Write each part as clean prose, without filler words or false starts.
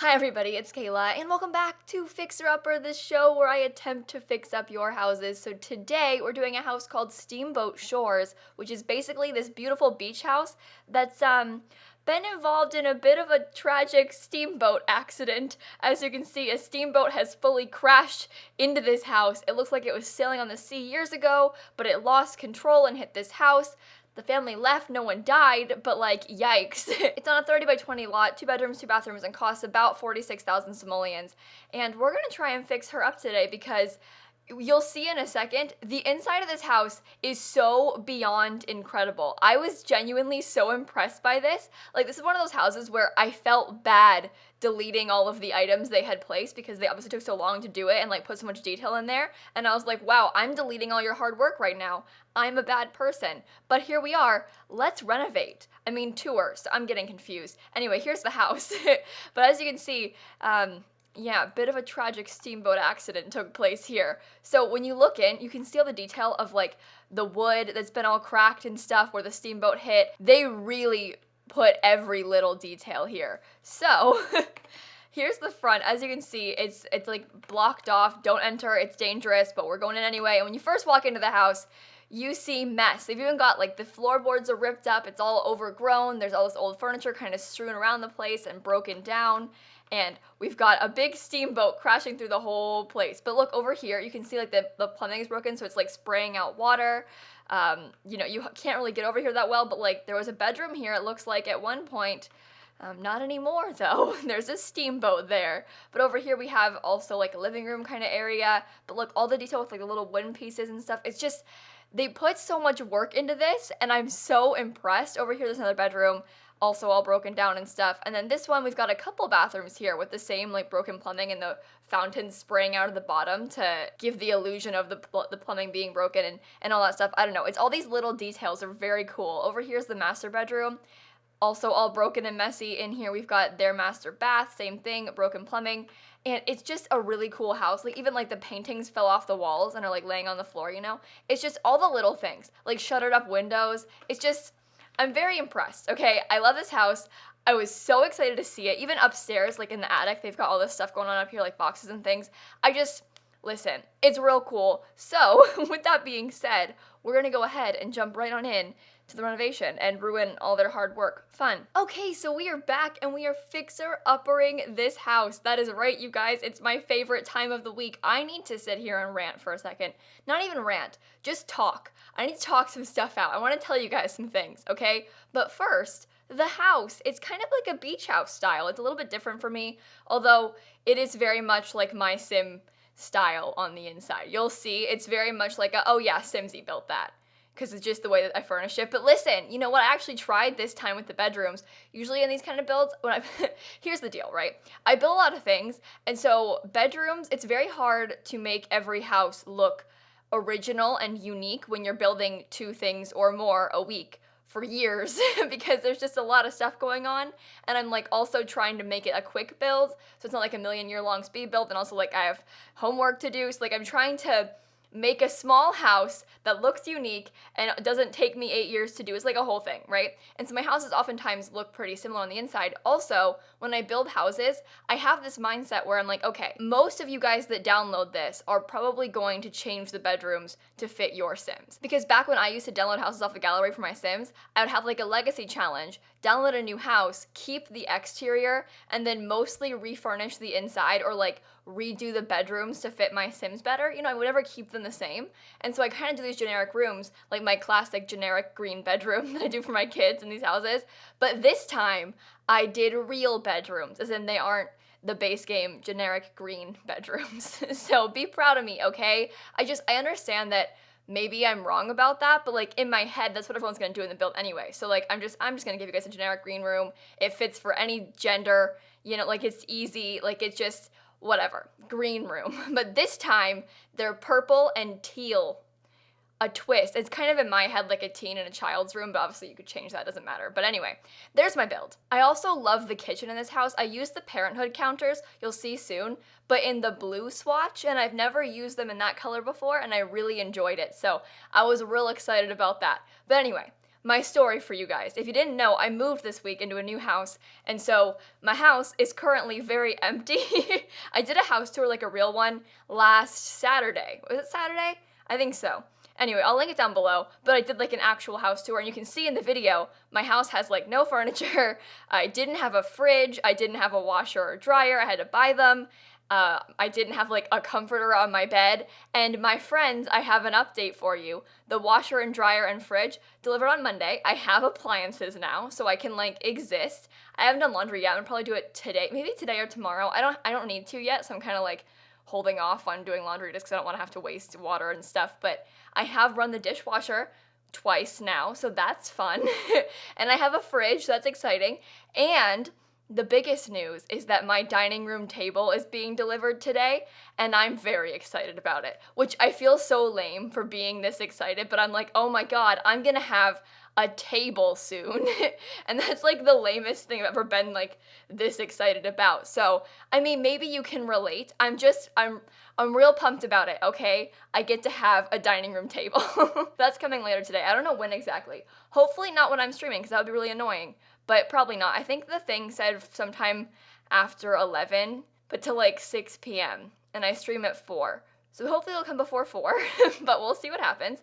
Hi everybody, it's Kayla, and welcome back to Fixer Upper, the show where I attempt to fix up your houses. So today we're doing a house called Steamboat Shores, which is basically this beautiful beach house that's been involved in a bit of a tragic steamboat accident. As you can see, a steamboat has fully crashed into this house. It looks like it was sailing on the sea years ago, but it lost control and hit this house. The family left, no one died, but like, yikes. It's on a 30 by 20 lot, 2 bedrooms, 2 bathrooms, and costs about 46,000 simoleons. And we're gonna try and fix her up today because you'll see in a second, the inside of this house is so beyond incredible. I was genuinely so impressed by this. Like, this is one of those houses where I felt bad deleting all of the items they had placed because they obviously took so long to do it and like put so much detail in there. And I was like, wow, I'm deleting all your hard work right now. I'm a bad person. But here we are. Let's renovate. I mean, tour. So I'm getting confused. Anyway, here's the house. But as you can see, yeah, a bit of a tragic steamboat accident took place here. So when you look in, you can see all the detail of like the wood that's been all cracked and stuff where the steamboat hit. They really put every little detail here. So here's the front. As you can see, it's like blocked off. Don't enter. It's dangerous, but we're going in anyway. And when you first walk into the house, you see mess. They've even got like the floorboards are ripped up. It's all overgrown. There's all this old furniture kind of strewn around the place and broken down. And we've got a big steamboat crashing through the whole place. But look over here, you can see like the plumbing is broken, so it's like spraying out water. You know, you can't really get over here that well, but like there was a bedroom here, it looks like at one point. Not anymore though. There's a steamboat there. But over here we have also like a living room kind of area. But look, all the detail with like the little wooden pieces and stuff. It's just, they put so much work into this and I'm so impressed. Over here there's another bedroom, also all broken down and stuff. And then this one, we've got a couple bathrooms here with the same like broken plumbing and the fountains spraying out of the bottom to give the illusion of the plumbing being broken and all that stuff. I don't know. It's all these little details are very cool. Over here's the master bedroom. Also all broken and messy. In here we've got their master bath, same thing, broken plumbing. And it's just a really cool house. Like even like the paintings fell off the walls and are like laying on the floor, you know? It's just all the little things. Like shuttered up windows. It's just, I'm very impressed, okay? I love this house. I was so excited to see it. Even upstairs, like in the attic, they've got all this stuff going on up here, like boxes and things. Listen, it's real cool. So, with that being said, we're gonna go ahead and jump right on in to the renovation and ruin all their hard work. Fun. Okay, so we are back and we are fixer-uppering this house. That is right, you guys. It's my favorite time of the week. I need to sit here and rant for a second. Not even rant, just talk. I need to talk some stuff out. I want to tell you guys some things, okay? But first, the house. It's kind of like a beach house style. It's a little bit different for me, although it is very much like my sim style on the inside. You'll see it's very much like a, oh yeah, Simsy built that, because it's just the way that I furnish it. But listen, you know what? I actually tried this time with the bedrooms. Usually in these kind of builds, here's the deal, right? I build a lot of things, and so bedrooms, it's very hard to make every house look original and unique when you're building 2 things or more a week for years because there's just a lot of stuff going on, and I'm like also trying to make it a quick build, so it's not like a million-year long speed build, and also like I have homework to do, so like I'm trying to make a small house that looks unique and it doesn't take me 8 years to do. It's like a whole thing, right? And so my houses oftentimes look pretty similar on the inside. Also, when I build houses, I have this mindset where I'm like, okay, most of you guys that download this are probably going to change the bedrooms to fit your Sims. Because back when I used to download houses off the gallery for my Sims, I would have like a legacy challenge, download a new house, keep the exterior, and then mostly refurnish the inside or like redo the bedrooms to fit my Sims better. You know, I would never keep them the same. And so I kind of do these generic rooms, like my classic generic green bedroom that I do for my kids in these houses. But this time, I did real bedrooms, as in they aren't the base game generic green bedrooms. So be proud of me, okay? I understand that maybe I'm wrong about that, but like in my head, that's what everyone's gonna do in the build anyway. So like I'm just gonna give you guys a generic green room. It fits for any gender, you know, like it's easy, like it's just whatever, green room. But this time, they're purple and teal. A twist. It's kind of in my head like a teen in a child's room, but obviously you could change that, doesn't matter. But anyway, there's my build. I also love the kitchen in this house. I use the parenthood counters, you'll see soon, but in the blue swatch, and I've never used them in that color before, and I really enjoyed it. So I was real excited about that. But anyway, my story for you guys. If you didn't know, I moved this week into a new house, and so my house is currently very empty. I did a house tour, like a real one, last Saturday. Was it Saturday? I think so. Anyway, I'll link it down below, but I did like an actual house tour, and you can see in the video, my house has like no furniture. I didn't have a fridge, I didn't have a washer or dryer, I had to buy them. I didn't have like a comforter on my bed, and my friends, I have an update for you. The washer and dryer and fridge delivered on Monday. I have appliances now, so I can like exist. I haven't done laundry yet. I'm gonna probably do it today, maybe today or tomorrow. I don't need to yet, so I'm kind of like holding off on doing laundry just because I don't want to have to waste water and stuff. But I have run the dishwasher twice now, so that's fun. And I have a fridge, so that's exciting. And the biggest news is that my dining room table is being delivered today, and I'm very excited about it, which I feel so lame for being this excited, but I'm like, oh my god, I'm gonna have a table soon. And that's like the lamest thing I've ever been like this excited about. So, I mean, maybe you can relate. I'm real pumped about it, okay? I get to have a dining room table. That's coming later today. I don't know when exactly. Hopefully not when I'm streaming, because that would be really annoying. But probably not. I think the thing said sometime after 11, but to like 6 p.m. And I stream at 4. So hopefully it'll come before 4, but we'll see what happens.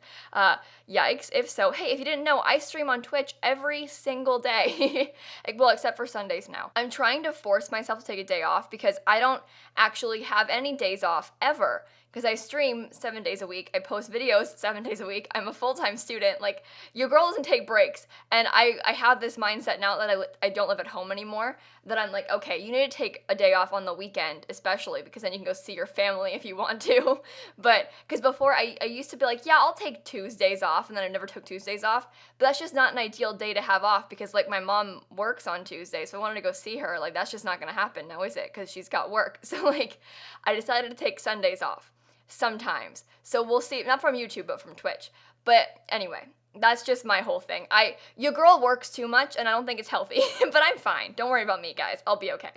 Yikes, if so. Hey, if you didn't know, I stream on Twitch every single day. Well, except for Sundays now. I'm trying to force myself to take a day off because I don't actually have any days off ever. Because I stream 7 days a week, I post videos 7 days a week, I'm a full-time student, like, your girl doesn't take breaks, and I have this mindset now that I don't live at home anymore, that I'm like, okay, you need to take a day off on the weekend, especially, because then you can go see your family if you want to, but, because before, I used to be like, yeah, I'll take Tuesdays off, and then I never took Tuesdays off, but that's just not an ideal day to have off, because, like, my mom works on Tuesday, so I wanted to go see her, like, that's just not gonna happen now, is it, because she's got work, so, like, I decided to take Sundays off. Sometimes. So we'll see, not from YouTube, but from Twitch. But anyway, that's just my whole thing. Your girl works too much, and I don't think it's healthy, but I'm fine. Don't worry about me, guys. I'll be okay.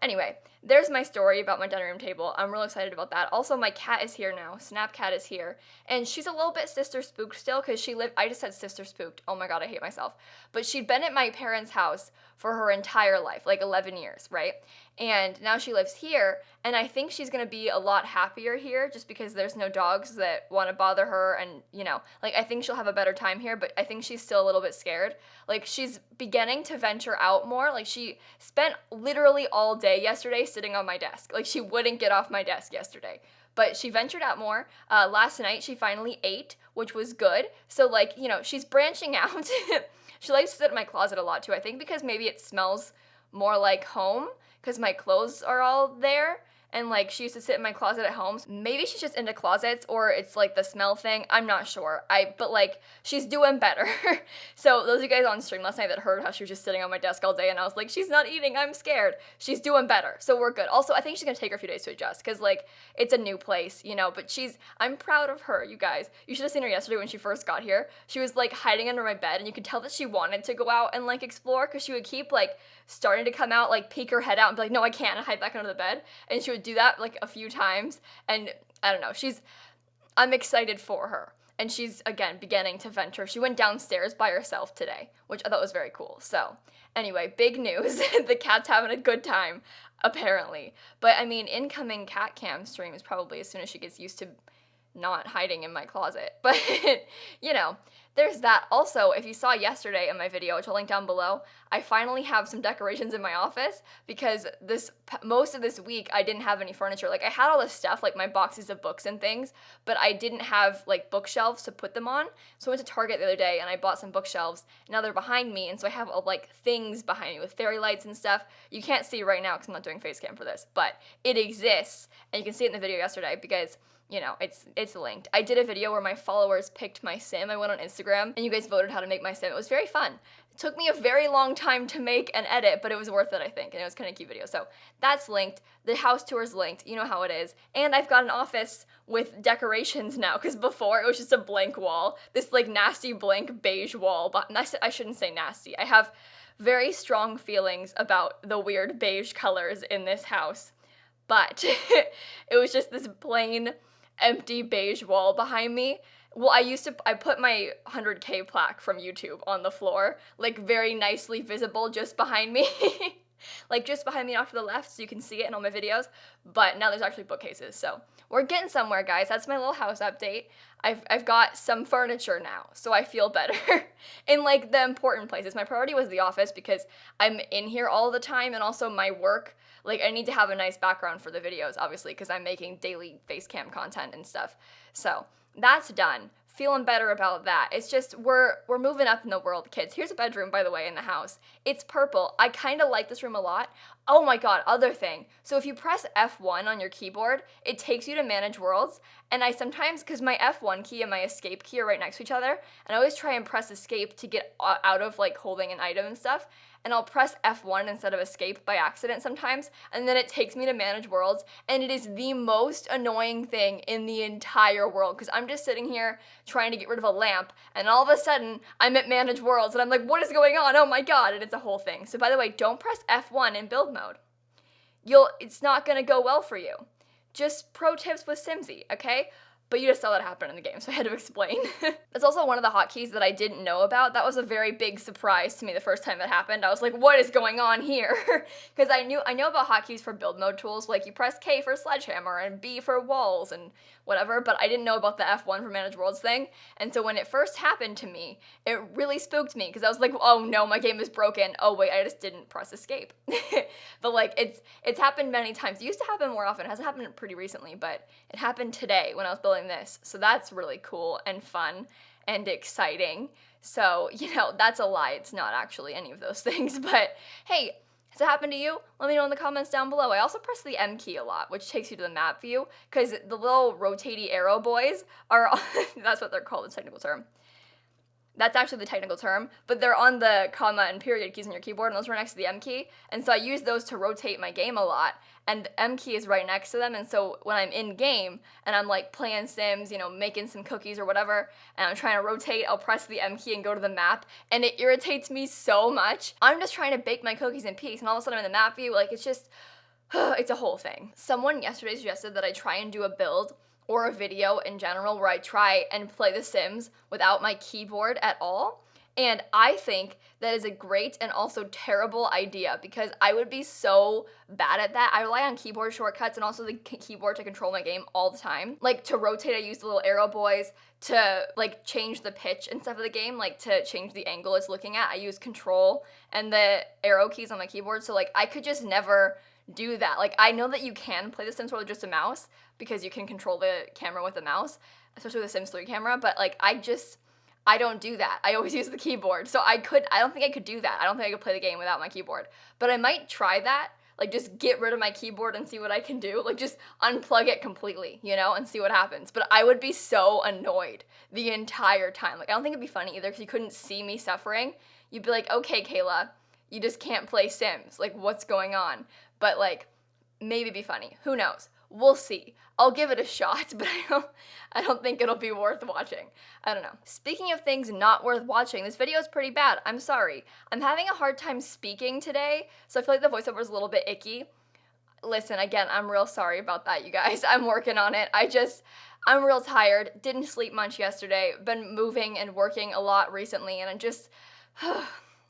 Anyway, there's my story about my dining room table. I'm real excited about that. Also, my cat is here now. Snap Cat is here. And she's a little bit sister spooked still because I just said sister spooked. Oh my god, I hate myself. But she'd been at my parents' house for her entire life, like 11 years, right? And now she lives here, and I think she's gonna be a lot happier here just because there's no dogs that want to bother her, and, you know, like, I think she'll have a better time here, but I think she's still a little bit scared. Like, she's beginning to venture out more. Like, she spent literally all day yesterday sitting on my desk. Like, she wouldn't get off my desk yesterday. But she ventured out more. Last night, she finally ate, which was good. So, like, you know, she's branching out. She likes to sit in my closet a lot, too, I think, because maybe it smells more like home, because my clothes are all there, and, like, she used to sit in my closet at home. Maybe she's just into closets, or it's, like, the smell thing. I'm not sure. But, like, she's doing better. So, those of you guys on stream last night that heard how she was just sitting on my desk all day, and I was like, she's not eating, I'm scared. She's doing better, so we're good. Also, I think she's gonna take her a few days to adjust, because, like, it's a new place, you know, but I'm proud of her, you guys. You should have seen her yesterday when she first got here. She was, like, hiding under my bed, and you could tell that she wanted to go out and, like, explore, because she would keep, like, starting to come out, like, peek her head out and be like, no, I can't, and hide back under the bed, and she would do that, like, a few times, and I don't know, I'm excited for her, and she's, again, beginning to venture. She went downstairs by herself today, which I thought was very cool. So, anyway, big news, the cat's having a good time, apparently, but, I mean, incoming cat cam stream is probably as soon as she gets used to not hiding in my closet, but, you know, there's that. Also, if you saw yesterday in my video, which I'll link down below, I finally have some decorations in my office because most of this week I didn't have any furniture. Like, I had all this stuff, like my boxes of books and things, but I didn't have, like, bookshelves to put them on. So I went to Target the other day and I bought some bookshelves. Now they're behind me, and so I have, like, things behind me with fairy lights and stuff. You can't see right now because I'm not doing face cam for this, but it exists, and you can see it in the video yesterday because, you know, it's linked. I did a video where my followers picked my sim. I went on Instagram, and you guys voted how to make my sim. It was very fun. It took me a very long time to make and edit, but it was worth it, I think, and it was kind of a cute video. So that's linked. The house tour is linked. You know how it is. And I've got an office with decorations now, because before it was just a blank wall. This, like, nasty blank beige wall. But I shouldn't say nasty. I have very strong feelings about the weird beige colors in this house. But it was just this plain empty beige wall behind me, Well, I put my 100K plaque from YouTube on the floor, like very nicely visible just behind me. Like just behind me off to the left so you can see it in all my videos, but now there's actually bookcases, so we're getting somewhere, guys. That's my little house update. I've got some furniture now, so I feel better in like the important places. My priority was the office because I'm in here all the time, and also my work, like I need to have a nice background for the videos, obviously, because I'm making daily face cam content and stuff. So that's done. Feeling better about that. It's just we're moving up in the world, kids. Here's a bedroom, by the way, in the house. It's purple. I kind of like this room a lot. Oh my god, other thing. So if you press F1 on your keyboard, it takes you to manage worlds. And I sometimes, because my F1 key and my escape key are right next to each other, and I always try and press escape to get out of like holding an item and stuff. And I'll press F1 instead of escape by accident sometimes, and then it takes me to manage worlds, and it is the most annoying thing in the entire world, because I'm just sitting here trying to get rid of a lamp, and all of a sudden, I'm at manage worlds, and I'm like, what is going on? Oh my god, and it's a whole thing. So by the way, don't press F1 in build mode. It's not gonna go well for you. Just pro tips with SimSie, okay? But you just saw that happen in the game, so I had to explain. That's also one of the hotkeys that I didn't know about. That was a very big surprise to me the first time that happened. I was like, what is going on here? Because I know about hotkeys for build mode tools, like you press K for sledgehammer and B for walls and whatever, but I didn't know about the F1 for manage worlds thing. And so when it first happened to me, it really spooked me because I was like, oh no, my game is broken. Oh wait, I just didn't press escape. But like it's happened many times. It used to happen more often. It hasn't happened pretty recently, but it happened today when I was building this. So that's really cool and fun and exciting. So, that's a lie. It's not actually any of those things. But hey, has it happened to you? Let me know in the comments down below. I also press the M key a lot, which takes you to the map view, because the little rotatey arrow boys are, that's what they're called, the technical term. That's actually the technical term, but they're on the comma and period keys on your keyboard, and those are next to the M key, and so I use those to rotate my game a lot, and the M key is right next to them, and so when I'm in game, and I'm like playing Sims, making some cookies or whatever, and I'm trying to rotate, I'll press the M key and go to the map, and it irritates me so much. I'm just trying to bake my cookies in peace, and all of a sudden I'm in the map view, like it's just, it's a whole thing. Someone yesterday suggested that I try and do a build or a video in general where I try and play The Sims without my keyboard at all. And I think that is a great and also terrible idea because I would be so bad at that. I rely on keyboard shortcuts and also the keyboard to control my game all the time. Like to rotate, I use the little arrow boys. To like change the pitch and stuff of the game, like to change the angle it's looking at, I use control and the arrow keys on my keyboard. So like I could just never do that. Like I know that you can play The Sims with just a mouse because you can control the camera with a mouse, especially with the Sims 3 camera, but like I don't do that. I always use the keyboard. So I don't think I could do that. I don't think I could play the game without my keyboard. But I might try that, like just get rid of my keyboard and see what I can do. Like just unplug it completely, and see what happens. But I would be so annoyed the entire time. Like I don't think it'd be funny either because you couldn't see me suffering. You'd be like, okay, Kayla, you just can't play Sims. Like what's going on? But like maybe be funny. Who knows? We'll see. I'll give it a shot, but I don't think it'll be worth watching. I don't know. Speaking of things not worth watching, this video is pretty bad. I'm sorry. I'm having a hard time speaking today, so I feel like the voiceover is a little bit icky. Listen, again, I'm real sorry about that, you guys. I'm working on it. I'm real tired. Didn't sleep much yesterday. Been moving and working a lot recently, and I'm just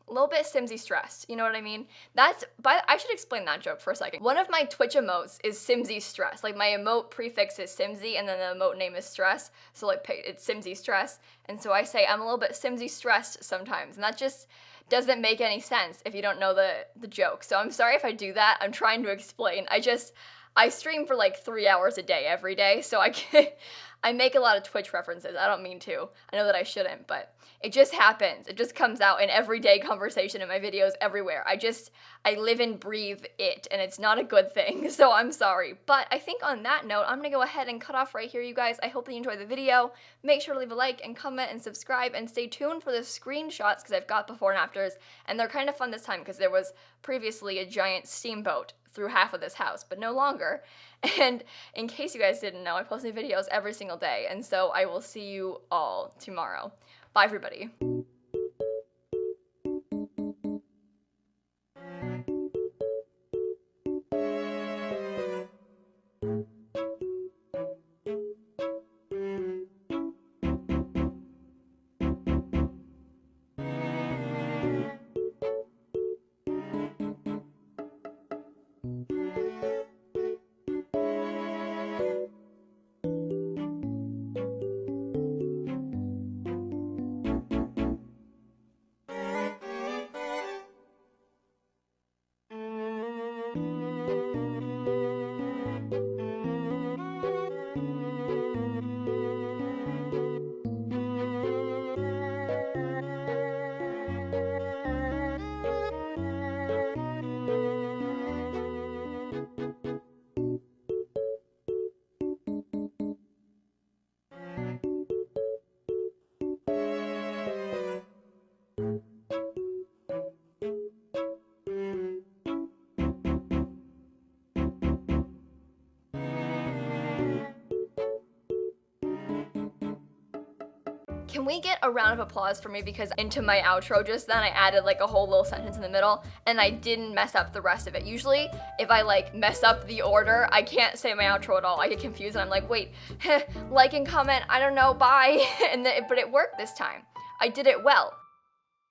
a little bit Simsy stressed, you know what I mean? I should explain that joke for a second. One of my Twitch emotes is Simsy stress. Like my emote prefix is Simsy and then the emote name is stress. So like it's Simsy stress. And so I say I'm a little bit Simsy stressed sometimes. And that just doesn't make any sense if you don't know the joke. So I'm sorry if I do that. I'm trying to explain. I stream for like 3 hours a day every day. So I make a lot of Twitch references. I don't mean to. I know that I shouldn't, but it just happens. It just comes out in everyday conversation in my videos everywhere. I live and breathe it, and it's not a good thing, so I'm sorry. But I think on that note, I'm gonna go ahead and cut off right here, you guys. I hope that you enjoyed the video. Make sure to leave a like and comment and subscribe, and stay tuned for the screenshots because I've got before and afters, and they're kind of fun this time because there was previously a giant steamboat through half of this house, but no longer. And in case you guys didn't know, I post new videos every single day, and so I will see you all tomorrow. Bye, everybody. Can we get a round of applause for me, because into my outro just then I added like a whole little sentence in the middle and I didn't mess up the rest of it. Usually if I like mess up the order, I can't say my outro at all. I get confused and I'm like, wait, like and comment, I don't know, bye. But it worked this time. I did it well.